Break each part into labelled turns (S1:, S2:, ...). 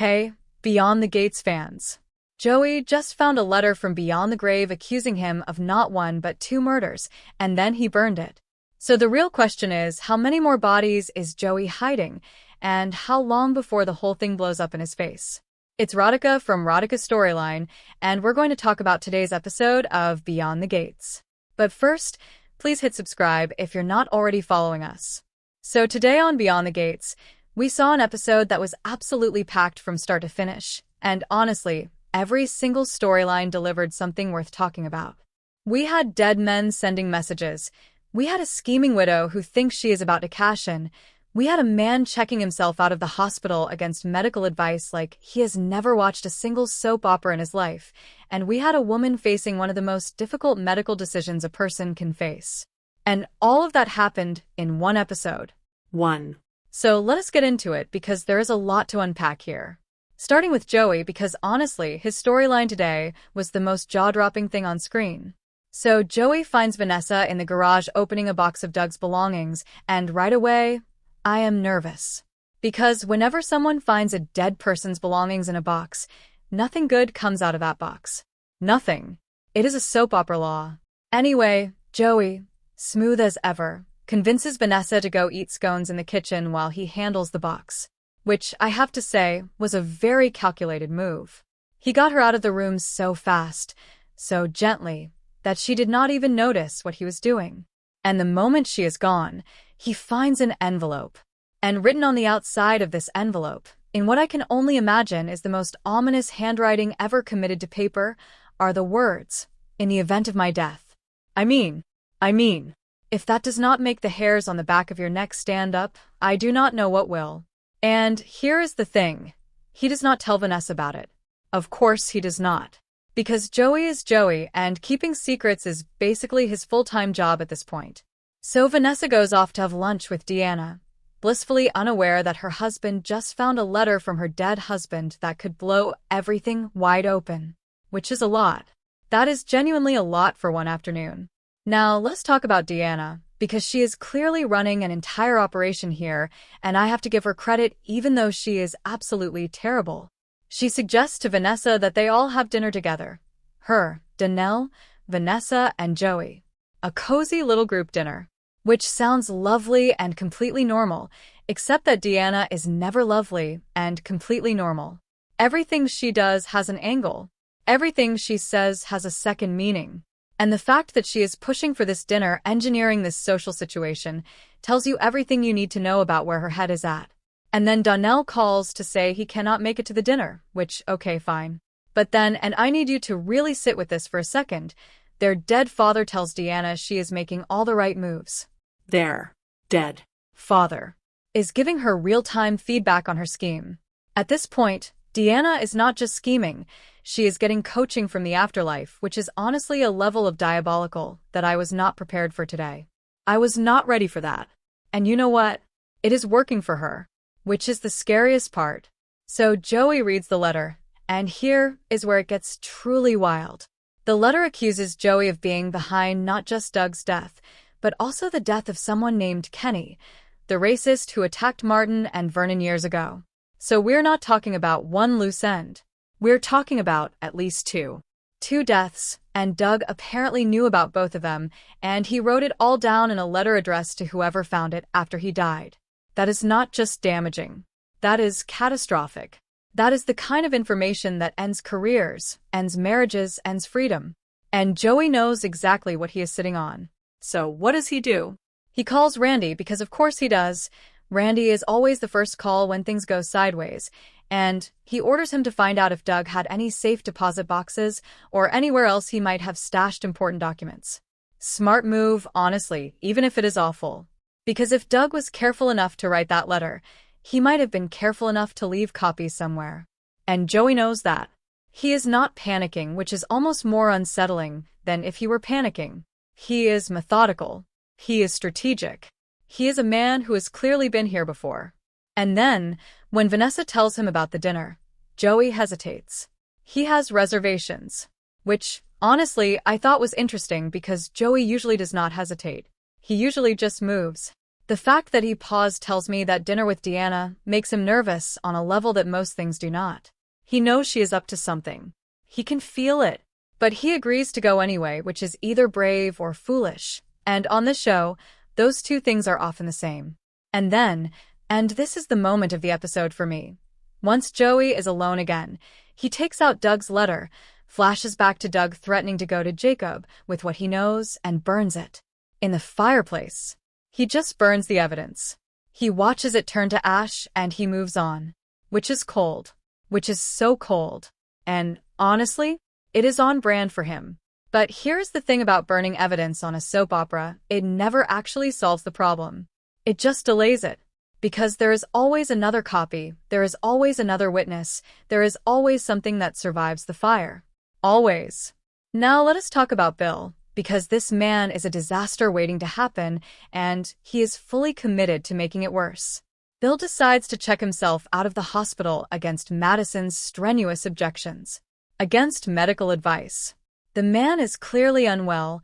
S1: Hey, Beyond the Gates fans. Joey just found a letter from beyond the grave accusing him of not one but two murders, and then he burned it. So the real question is, how many more bodies is Joey hiding, and how long before the whole thing blows up in his face? It's Radhika from Radhika's Storyline, and we're going to talk about today's episode of Beyond the Gates. But first, please hit subscribe if you're not already following us. So today on Beyond the Gates, we saw an episode that was absolutely packed from start to finish, and honestly, every single storyline delivered something worth talking about. We had dead men sending messages. We had a scheming widow who thinks she is about to cash in. We had a man checking himself out of the hospital against medical advice like he has never watched a single soap opera in his life. And we had a woman facing one of the most difficult medical decisions a person can face. And all of that happened in one episode. So let us get into it because there is a lot to unpack here. Starting with Joey because honestly, his storyline today was the most jaw-dropping thing on screen. So Joey finds Vanessa in the garage opening a box of Doug's belongings, and right away, I am nervous. Because whenever someone finds a dead person's belongings in a box, nothing good comes out of that box. Nothing. It is a soap opera law. Anyway, Joey, smooth as ever, convinces Vanessa to go eat scones in the kitchen while he handles the box, which I have to say was a very calculated move. He got her out of the room so fast, so gently, that she did not even notice what he was doing. And the moment she is gone, he finds an envelope. And written on the outside of this envelope, in what I can only imagine is the most ominous handwriting ever committed to paper, are the words, "In the event of my death." I mean, if that does not make the hairs on the back of your neck stand up, I do not know what will. And here is the thing. He does not tell Vanessa about it. Of course he does not. Because Joey is Joey, and keeping secrets is basically his full-time job at this point. So Vanessa goes off to have lunch with Deanna, blissfully unaware that her husband just found a letter from her dead husband that could blow everything wide open. Which is a lot. That is genuinely a lot for one afternoon. Now, let's talk about Deanna, because she is clearly running an entire operation here, and I have to give her credit even though she is absolutely terrible. She suggests to Vanessa that they all have dinner together. Her, Danelle, Vanessa, and Joey. A cozy little group dinner. Which sounds lovely and completely normal, except that Deanna is never lovely and completely normal. Everything she does has an angle. Everything she says has a second meaning. And the fact that she is pushing for this dinner, engineering this social situation, tells you everything you need to know about where her head is at. And then Donnell calls to say he cannot make it to the dinner, which, okay, fine. But then, and I need you to really sit with this for a second, their dead father tells Deanna she is making all the right moves.
S2: Their dead
S1: father is giving her real-time feedback on her scheme. At this point, Deanna is not just scheming, she is getting coaching from the afterlife, which is honestly a level of diabolical that I was not prepared for today. I was not ready for that. And you know what? It is working for her, which is the scariest part. So Joey reads the letter, and here is where it gets truly wild. The letter accuses Joey of being behind not just Doug's death, but also the death of someone named Kenny, the racist who attacked Martin and Vernon years ago. So we're not talking about one loose end. We're talking about at least two. Two deaths, and Doug apparently knew about both of them, and he wrote it all down in a letter addressed to whoever found it after he died. That is not just damaging. That is catastrophic. That is the kind of information that ends careers, ends marriages, ends freedom. And Joey knows exactly what he is sitting on. So what does he do? He calls Randy because of course he does. Randy is always the first call when things go sideways, and he orders him to find out if Doug had any safe deposit boxes or anywhere else he might have stashed important documents. Smart move, honestly, even if it is awful. Because if Doug was careful enough to write that letter, he might have been careful enough to leave copies somewhere. And Joey knows that. He is not panicking, which is almost more unsettling than if he were panicking. He is methodical. He is strategic. He is a man who has clearly been here before. And then, when Vanessa tells him about the dinner, Joey hesitates. He has reservations. Which, honestly, I thought was interesting because Joey usually does not hesitate. He usually just moves. The fact that he paused tells me that dinner with Deanna makes him nervous on a level that most things do not. He knows she is up to something. He can feel it. But he agrees to go anyway, which is either brave or foolish. And on the show, those two things are often the same. And this is the moment of the episode for me. Once Joey is alone again, he takes out Doug's letter, flashes back to Doug threatening to go to Jacob with what he knows, and burns it. In the fireplace. He just burns the evidence. He watches it turn to ash and he moves on. Which is cold. Which is so cold. And, honestly, it is on brand for him. But here's the thing about burning evidence on a soap opera, it never actually solves the problem. It just delays it. Because there is always another copy, there is always another witness, there is always something that survives the fire. Always. Now let us talk about Bill, because this man is a disaster waiting to happen, and he is fully committed to making it worse. Bill decides to check himself out of the hospital against Madison's strenuous objections. Against medical advice. The man is clearly unwell,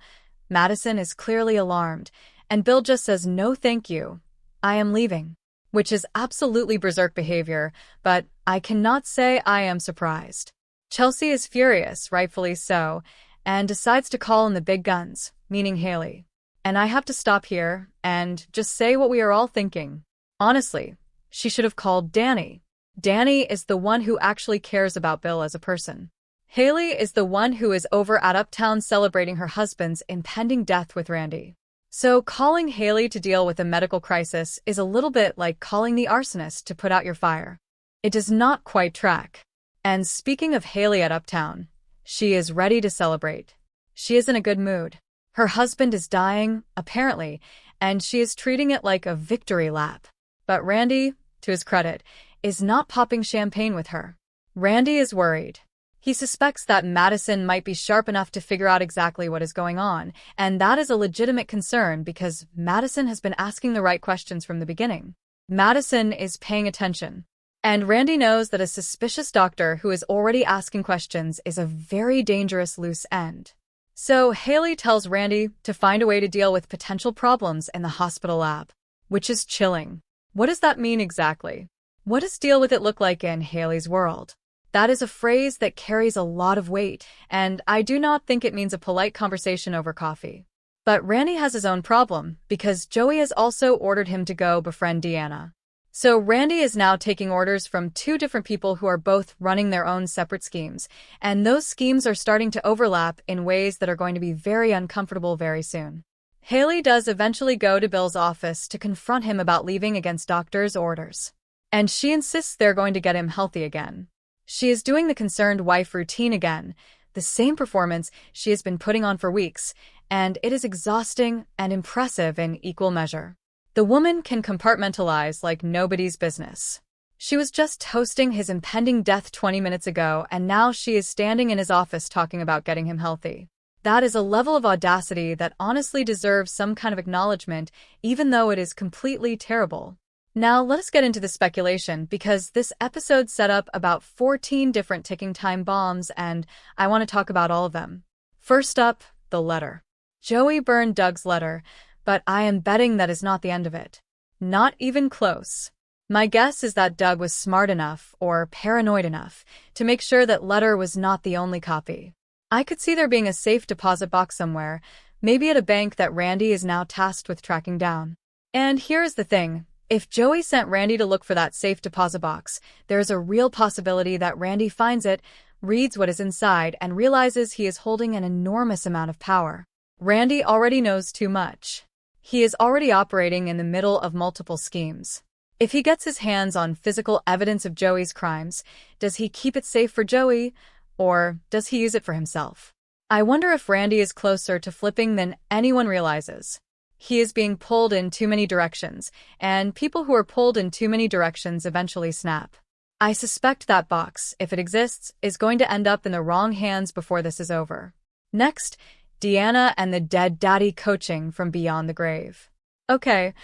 S1: Madison is clearly alarmed, and Bill just says no thank you. I am leaving. Which is absolutely berserk behavior, but I cannot say I am surprised. Chelsea is furious, rightfully so, and decides to call in the big guns, meaning Haley. And I have to stop here and just say what we are all thinking. Honestly, she should have called Danny. Danny is the one who actually cares about Bill as a person. Haley is the one who is over at Uptown celebrating her husband's impending death with Randy. So calling Haley to deal with a medical crisis is a little bit like calling the arsonist to put out your fire. It does not quite track. And speaking of Haley at Uptown, she is ready to celebrate. She is in a good mood. Her husband is dying, apparently, and she is treating it like a victory lap. But Randy, to his credit, is not popping champagne with her. Randy is worried. He suspects that Madison might be sharp enough to figure out exactly what is going on, and that is a legitimate concern because Madison has been asking the right questions from the beginning. Madison is paying attention. And Randy knows that a suspicious doctor who is already asking questions is a very dangerous loose end. So Haley tells Randy to find a way to deal with potential problems in the hospital lab, which is chilling. What does that mean exactly? What does deal with it look like in Haley's world? That is a phrase that carries a lot of weight, and I do not think it means a polite conversation over coffee. But Randy has his own problem, because Joey has also ordered him to go befriend Deanna. So Randy is now taking orders from two different people who are both running their own separate schemes, and those schemes are starting to overlap in ways that are going to be very uncomfortable very soon. Haley does eventually go to Bill's office to confront him about leaving against doctor's orders. And she insists they're going to get him healthy again. She is doing the concerned wife routine again, the same performance she has been putting on for weeks, and it is exhausting and impressive in equal measure. The woman can compartmentalize like nobody's business. She was just toasting his impending death 20 minutes ago, and now she is standing in his office talking about getting him healthy. That is a level of audacity that honestly deserves some kind of acknowledgement, even though it is completely terrible. Now let us get into the speculation, because this episode set up about 14 different ticking time bombs, and I want to talk about all of them. First up, the letter. Joey burned Doug's letter, but I am betting that is not the end of it. Not even close. My guess is that Doug was smart enough, or paranoid enough, to make sure that letter was not the only copy. I could see there being a safe deposit box somewhere, maybe at a bank that Randy is now tasked with tracking down. And here is the thing. If Joey sent Randy to look for that safe deposit box, there is a real possibility that Randy finds it, reads what is inside, and realizes he is holding an enormous amount of power. Randy already knows too much. He is already operating in the middle of multiple schemes. If he gets his hands on physical evidence of Joey's crimes, does he keep it safe for Joey, or does he use it for himself? I wonder if Randy is closer to flipping than anyone realizes. He is being pulled in too many directions, and people who are pulled in too many directions eventually snap. I suspect that box, if it exists, is going to end up in the wrong hands before this is over. Next, Deanna and the dead daddy coaching from beyond the grave. Okay,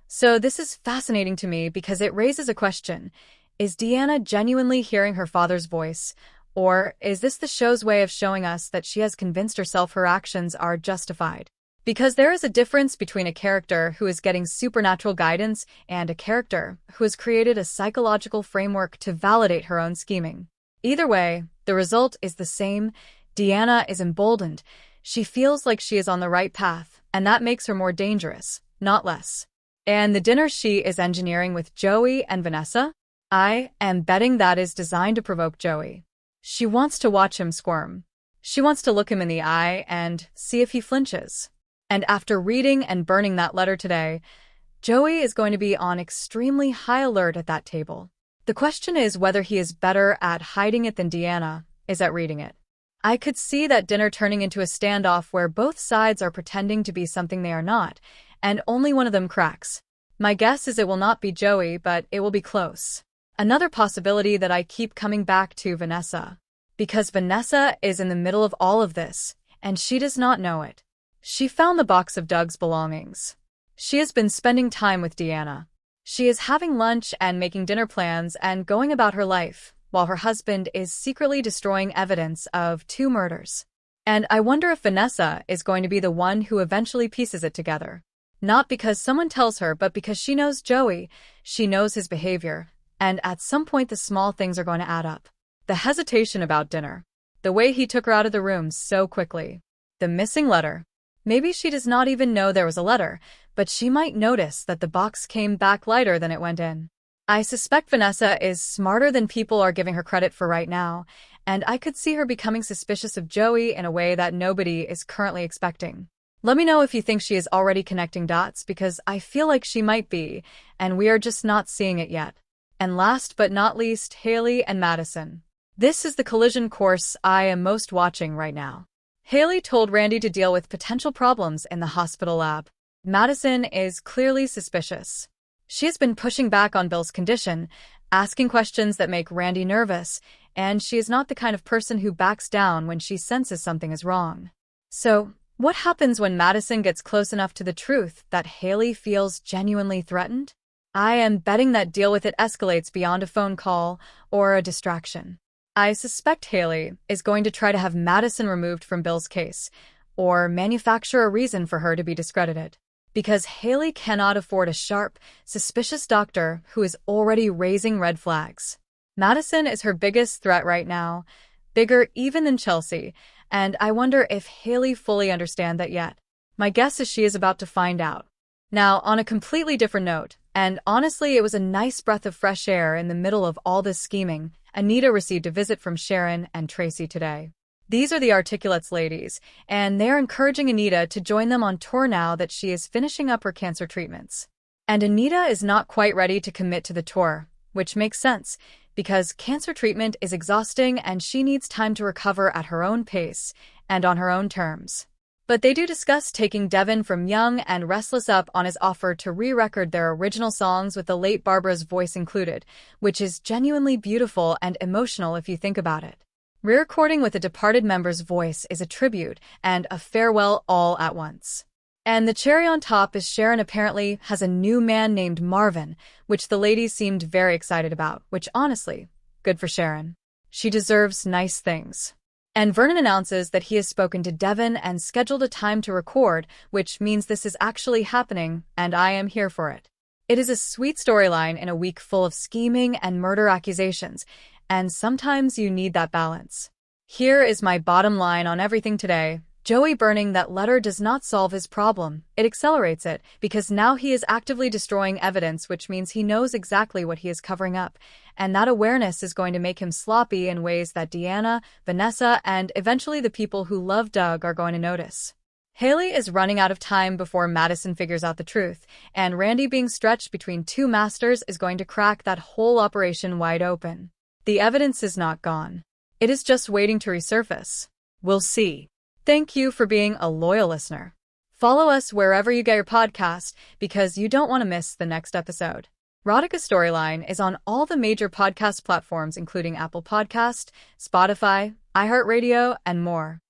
S1: so this is fascinating to me because it raises a question. Is Deanna genuinely hearing her father's voice, or is this the show's way of showing us that she has convinced herself her actions are justified? Because there is a difference between a character who is getting supernatural guidance and a character who has created a psychological framework to validate her own scheming. Either way, the result is the same. Deanna is emboldened. She feels like she is on the right path, and that makes her more dangerous, not less. And the dinner she is engineering with Joey and Vanessa? I am betting that is designed to provoke Joey. She wants to watch him squirm. She wants to look him in the eye and see if he flinches. And after reading and burning that letter today, Joey is going to be on extremely high alert at that table. The question is whether he is better at hiding it than Deanna is at reading it. I could see that dinner turning into a standoff where both sides are pretending to be something they are not, and only one of them cracks. My guess is it will not be Joey, but it will be close. Another possibility that I keep coming back to Vanessa. Because Vanessa is in the middle of all of this, and she does not know it. She found the box of Doug's belongings. She has been spending time with Deanna. She is having lunch and making dinner plans and going about her life, while her husband is secretly destroying evidence of 2 murders. And I wonder if Vanessa is going to be the one who eventually pieces it together. Not because someone tells her, but because she knows Joey, she knows his behavior, and at some point the small things are going to add up. The hesitation about dinner. The way he took her out of the room so quickly. The missing letter. Maybe she does not even know there was a letter, but she might notice that the box came back lighter than it went in. I suspect Vanessa is smarter than people are giving her credit for right now, and I could see her becoming suspicious of Joey in a way that nobody is currently expecting. Let me know if you think she is already connecting dots, because I feel like she might be, and we are just not seeing it yet. And last but not least, Haley and Madison. This is the collision course I am most watching right now. Haley told Randy to deal with potential problems in the hospital lab. Madison is clearly suspicious. She has been pushing back on Bill's condition, asking questions that make Randy nervous, and she is not the kind of person who backs down when she senses something is wrong. So, what happens when Madison gets close enough to the truth that Haley feels genuinely threatened? I am betting that deal with it escalates beyond a phone call or a distraction. I suspect Haley is going to try to have Madison removed from Bill's case, or manufacture a reason for her to be discredited. Because Haley cannot afford a sharp, suspicious doctor who is already raising red flags. Madison is her biggest threat right now, bigger even than Chelsea, and I wonder if Haley fully understands that yet. My guess is she is about to find out. Now, on a completely different note, and honestly it was a nice breath of fresh air in the middle of all this scheming, Anita received a visit from Sharon and Tracy today. These are the Articulates ladies, and they're encouraging Anita to join them on tour now that she is finishing up her cancer treatments. And Anita is not quite ready to commit to the tour, which makes sense, because cancer treatment is exhausting and she needs time to recover at her own pace and on her own terms. But they do discuss taking Devin from Young and Restless up on his offer to re-record their original songs with the late Barbara's voice included, which is genuinely beautiful and emotional if you think about it. Re-recording with a departed member's voice is a tribute and a farewell all at once. And the cherry on top is Sharon apparently has a new man named Marvin, which the ladies seemed very excited about, which honestly, good for Sharon. She deserves nice things. And Vernon announces that he has spoken to Devin and scheduled a time to record, which means this is actually happening, and I am here for it. It is a sweet storyline in a week full of scheming and murder accusations, and sometimes you need that balance. Here is my bottom line on everything today. Joey burning that letter does not solve his problem. It accelerates it, because now he is actively destroying evidence, which means he knows exactly what he is covering up, and that awareness is going to make him sloppy in ways that Deanna, Vanessa, and eventually the people who love Doug are going to notice. Haley is running out of time before Madison figures out the truth, and Randy being stretched between 2 masters is going to crack that whole operation wide open. The evidence is not gone. It is just waiting to resurface. We'll see. Thank you for being a loyal listener. Follow us wherever you get your podcast, because you don't want to miss the next episode. Rodica Storyline is on all the major podcast platforms including Apple Podcast, Spotify, iHeartRadio, and more.